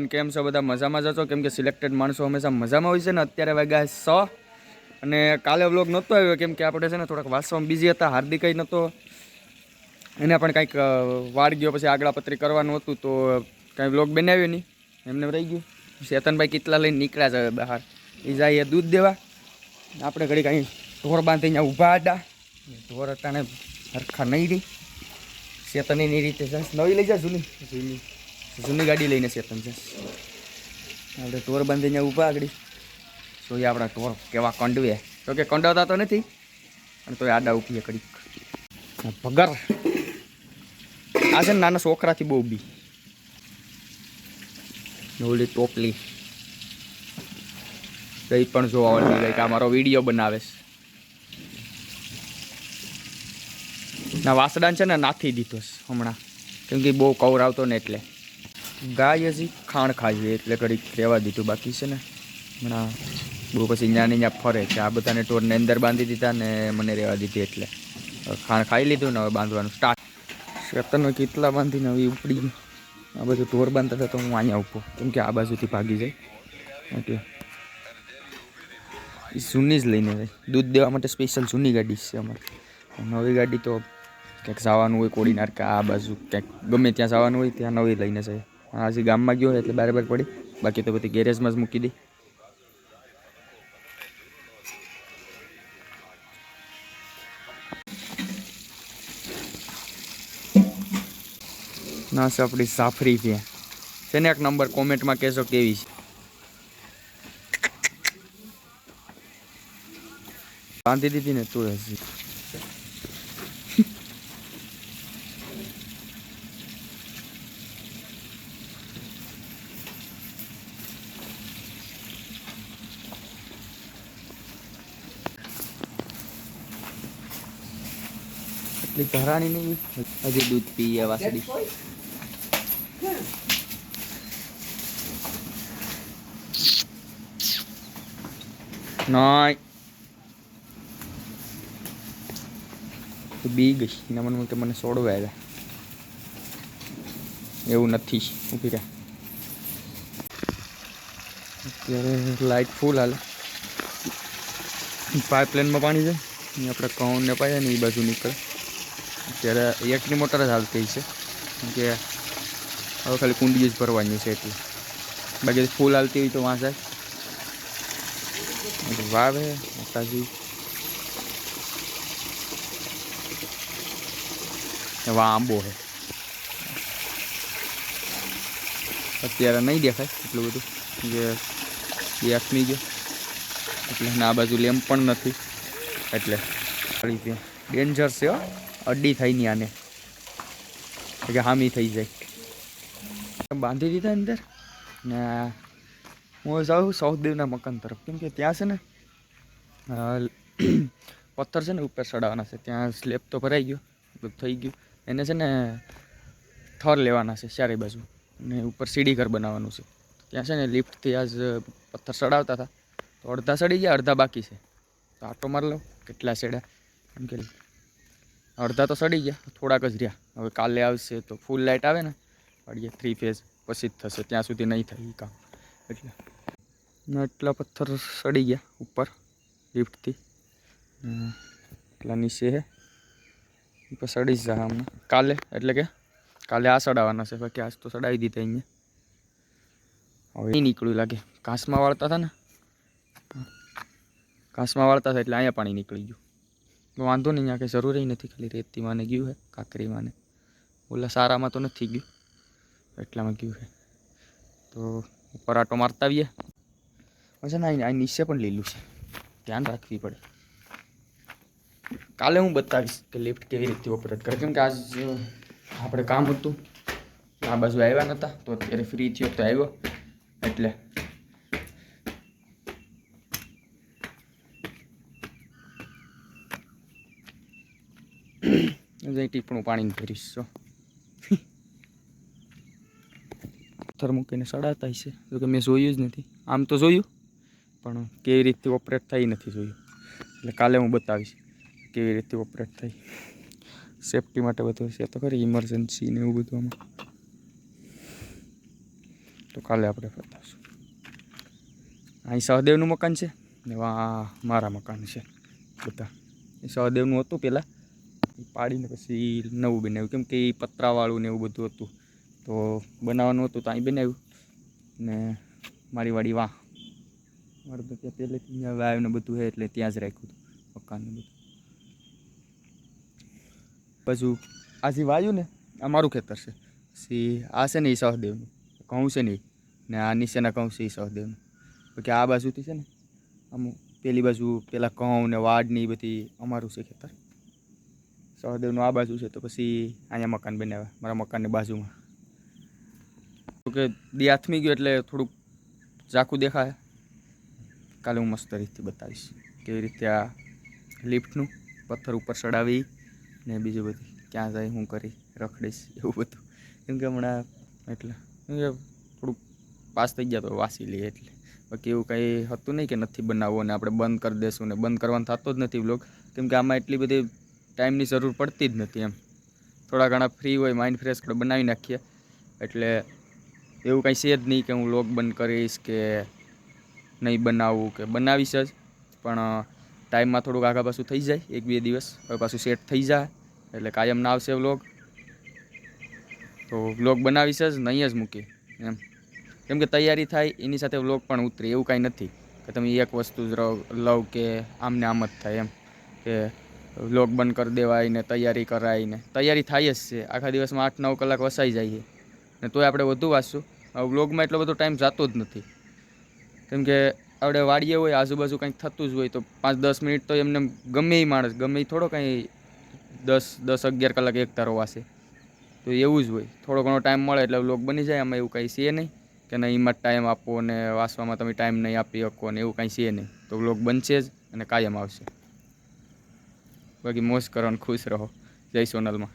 Everyone કેમ છો બધા મજામાં જ છો કેમ કે સિલેક્ટેડ માણસો હંમેશા મજામાં હોય છે ને અત્યારે વાગ્યા 100 અને કાલે વ્લોગ નહોતો આવ્યો કેમ કે આપણે છે ને થોડાક વાંચવામાં બિઝી હતા હાર્દિક નહોતો એને પણ કંઈક વાળ ગયો પછી આગળ પત્રી કરવાનું હતું તો કાંઈ વ્લોગ બનાવ્યો નહીં એમને રહી ગયું ચેતનભાઈ કેટલા લઈને નીકળ્યા છે બહાર એ જાય દૂધ દેવા આપણે ઘડી કાંઈ ઢોર બાંધી અહીંયા ઊભા હતા ઢોર અટાણે હરખા નહીં રહી ચેતન એની રીતે નવી લઈ જા જૂની ગાડી લઈને ચેતન છે આપણે ઢોર બાંધી અહીંયા ઊભા આગળ જોઈએ આપણા ઢોર કેવા કંડવે તો કે કંડાવતા તો નથી અને તો આડા ઉપીએ કડીક ભગર આ છે ને નાના છોકરાથી બહુ બી ઓલી ટોપલી કઈ પણ જોવા આવડતી ગઈ કે આ મારો વિડીયો બનાવે છે ના વાસડાને છે ને નાથી દીધો છે હમણાં કેમ કે બહુ કવર આવતો ને એટલે ગાય હજી ખાણ ખાઈએ એટલે ઘડીક રહેવા દીધું બાકી છે ને હમણાં બહુ પછી ત્યાં ને ત્યાં ફરે છે આ બધાને ટોરને અંદર બાંધી દીધા ને મને રહેવા દીધી એટલે ખાણ ખાઈ લીધું ને હવે બાંધવાનું સ્ટાર્ટ શેતનો કેટલા બાંધીને હવે ઉપડી ગયું આ બધું ઢોર બાંધતા હતા તો હું અહીંયા ઊભો કેમ કે આ બાજુથી ભાગી જાય એટલે એ જૂની જ લઈને જાય દૂધ દેવા માટે સ્પેશિયલ જૂની ગાડી છે અમારે નવી ગાડી તો ક્યાંક જવાનું હોય કોડીનાર કે આ બાજુ ક્યાંક ગમે ત્યાં જવાનું હોય ત્યાં નવી લઈને જાય હજી ગામમાં ગયો હોય એટલે બરાબર પડી બાકી તો બધી ગેરેજમાં જ મૂકી દઈ ના છે આપણી સાફરી છે ને એક નંબર કોમેન્ટમાં કહેશો કેવી છે બાંધી દીધી ને તું હજી એટલી ઘરાણી નહીં હજી દૂધ પીએ વાસડી નહીં બી ગઈ એના મને કે મને સોડવા આવ્યા એવું નથી ઊભી રહ્યા અત્યારે લાઇટ ફૂલ હાલે પાઇપલાઇનમાં પાણી જાય અહીં આપણે ઘઉંને પાયા ને એ બાજુ નીકળે અત્યારે એકની મોટર જ હાલતી છે કેમ કે હવે ખાલી કુંડી જ ભરવાની છે એટલે બાકી ફૂલ હાલતી હોય તો વાં જાય વાવે માતાજી વા આંબો છે અત્યારે નહીં દેખાય એટલું બધું કે આથમી ગયો એટલે આ બાજુ લેમ્પ પણ નથી એટલે ડેન્જર છે હો અડ્ડી થાય નહીં આને કે હામી થઈ જાય બાંધી દીધા અંદર ને હું જાઉં સૌદેવના મકાન તરફ કેમ કે ત્યાં છે ને પથ્થર છે ને ઉપર ચડાવવાના છે ત્યાં સ્લેબ તો ભરાઈ ગયો થઈ ગયું એને છે ને થર લેવાના છે ચારે બાજુ અને ઉપર સીડી ઘર બનાવવાનું છે ત્યાં છે ને લિફ્ટથી આજ પથ્થર ચડાવતા હતા તો અડધા ચડી ગયા અડધા બાકી છે તો આટો મારી લો કેટલા ચડ્યા એમ કે અડધા તો ચડી ગયા થોડાક જ રહ્યા હવે કાલે આવશે તો ફૂલ લાઇટ આવે ને વાળીએ 3 ફેઝ પછી જ થશે ત્યાં સુધી નહીં થાય એ કામ એટલે એટલા પથ્થર ચડી ગયા ઉપર લિફ્ટથી એટલા નીચે છે પછી ચડી જ જાય હમણાં કાલે એટલે કે કાલે આ ચડાવવાના છે બાકી આજ તો ચડાવી દીધા અહીંયા હવે નહીં નીકળ્યું લાગે ઘાસમાં વાળતા હતા ને ઘાસમાં વાળતા હતા એટલે અહીંયા પાણી નીકળી ગયું વાંધો નહીં અહીંયા કંઈ જરૂર નથી ખાલી રેતીમાં ને ગયું છે કાંકરીમાં ને ઓલા સારામાં તો નથી ગયું એટલામાં ગયું છે તો ઉપર આટો મારતા આવીએ પછી ને અહીં નીચે પણ લીલું છે ધ્યાન રાખવી પડે કાલે હું બતાવીશ કે લિફ્ટ કેવી રીતે ઓપરેટ કરે કેમ કે આજ આપણે કામ હતું આ બાજુ આવ્યા નહોતા તો અત્યારે ફ્રી થયો તો આવ્યો એટલે ટીપણું પાણી ભરીશ છો પથ્થર મૂકીને સડાતા છે જો કે મેં જોયું જ નથી આમ તો જોયું પણ કેવી રીતે ઓપરેટ થાય નથી જોયું એટલે કાલે હું બતાવીશ કેવી રીતે ઓપરેટ થાય સેફટી માટે બધું છે તો ખરી ઇમરજન્સી ને એવું બધું આમાં તો કાલે આપણે બતાવશું. અહીં સહદેવનું મકાન છે ને આ મારા મકાન છે બધા. એ સહદેવનું હતું પહેલાં, પાડીને પછી નવું બનાવ્યું, કેમ કે એ પતરાવાળું ને એવું બધું હતું, તો બનાવવાનું હતું તો અહીં બનાવ્યું. ને મારી વાડી વાહ, મારું તો ત્યાં પહેલેથી ત્યાં વાવ્યું ને બધું છે એટલે ત્યાં જ રાખ્યું હતું મકાનનું બધું. પછી આ જે વાયું ને આ મારું ખેતર છે. પછી આ છે ને એ સહદેવનું ઘઉં છે ને, ને આ નીચેના ઘઉં છે એ સહદેવનું. બાકી આ બાજુથી છે ને આમ પેલી બાજુ પેલા ઘઉં ને વાડ ને એ બધી અમારું છે ખેતર. સહદેવનું આ બાજુ છે, તો પછી અહીંયા મકાન બનાવ્યા મારા મકાનની બાજુમાં. કે દી હાથમી ગયો એટલે થોડુંક ઝાખું દેખાય. કાલે હું મસ્ત રીતથી બતાવીશ કેવી રીતે આ લિફ્ટનું પથ્થર ઉપર ચડાવી ને બીજું બધું ક્યાં જાય હું કરી રખડીશ એવું બધું. કેમ કે હમણાં એટલે થોડુંક પાસ થઈ ગયા તો વાસી લઈએ એટલે. બાકી એવું કંઈ હતું નહીં કે નથી બનાવવું અને આપણે બંધ કરી દઈશું, ને બંધ કરવાનું થતો જ નથી વ્લોગ. કેમ કે આમાં એટલી બધી ટાઈમની જરૂર પડતી જ નથી એમ. થોડા ઘણા ફ્રી હોય માઇન્ડ ફ્રેશ આપણે બનાવી નાખીએ. એટલે એવું કંઈ છે જ નહીં કે હું વ્લોગ બંધ કરીશ કે નહીં બનાવવું, કે બનાવીશ જ, પણ ટાઈમમાં થોડુંક આગા પાછું થઈ જાય 1-2 દિવસ, હવે પાછું સેટ થઈ જાય એટલે કાયમ ના આવશે વ્લોગ. તો વ્લોગ બનાવીશ જ, નહીં જ મૂકી એમ. કેમ કે તૈયારી થાય એની સાથે વ્લોગ પણ ઉતરે. એવું કાંઈ નથી કે તમે એક વસ્તુ જ લવ કે આમને આમ જ થાય એમ, કે વ્લોગ બંધ કરી દેવાય ને તૈયારી કરાય ને. તૈયારી થાય જ છે, આખા દિવસમાં 8-9 કલાક વસાઈ જાય ને તોય આપણે વધુ વાંચશું. વ્લોગમાં એટલો બધો ટાઈમ જતો જ નથી. કેમ કે આપણે વાડીએ હોય, આજુબાજુ કંઈક થતું જ હોય, તો 5-10 મિનિટ તો એમને ગમે એ માણસ ગમે એ થોડો કંઈ 10-11 કલાક એક તારો વાસે. તો એવું જ હોય, થોડો ઘણો ટાઈમ મળે એટલે વ્લોગ બની જાય. આમાં એવું કંઈ છે નહીં કે નહીં એમાં ટાઈમ આપો ને વાંચવામાં તમે ટાઈમ નહીં આપી શકો ને એવું કાંઈ છે નહીં. તો વ્લોગ બનશે જ અને કાયમ આવશે. બાકી મોજ કરો અને ખુશ રહો. જય સોનલમાં.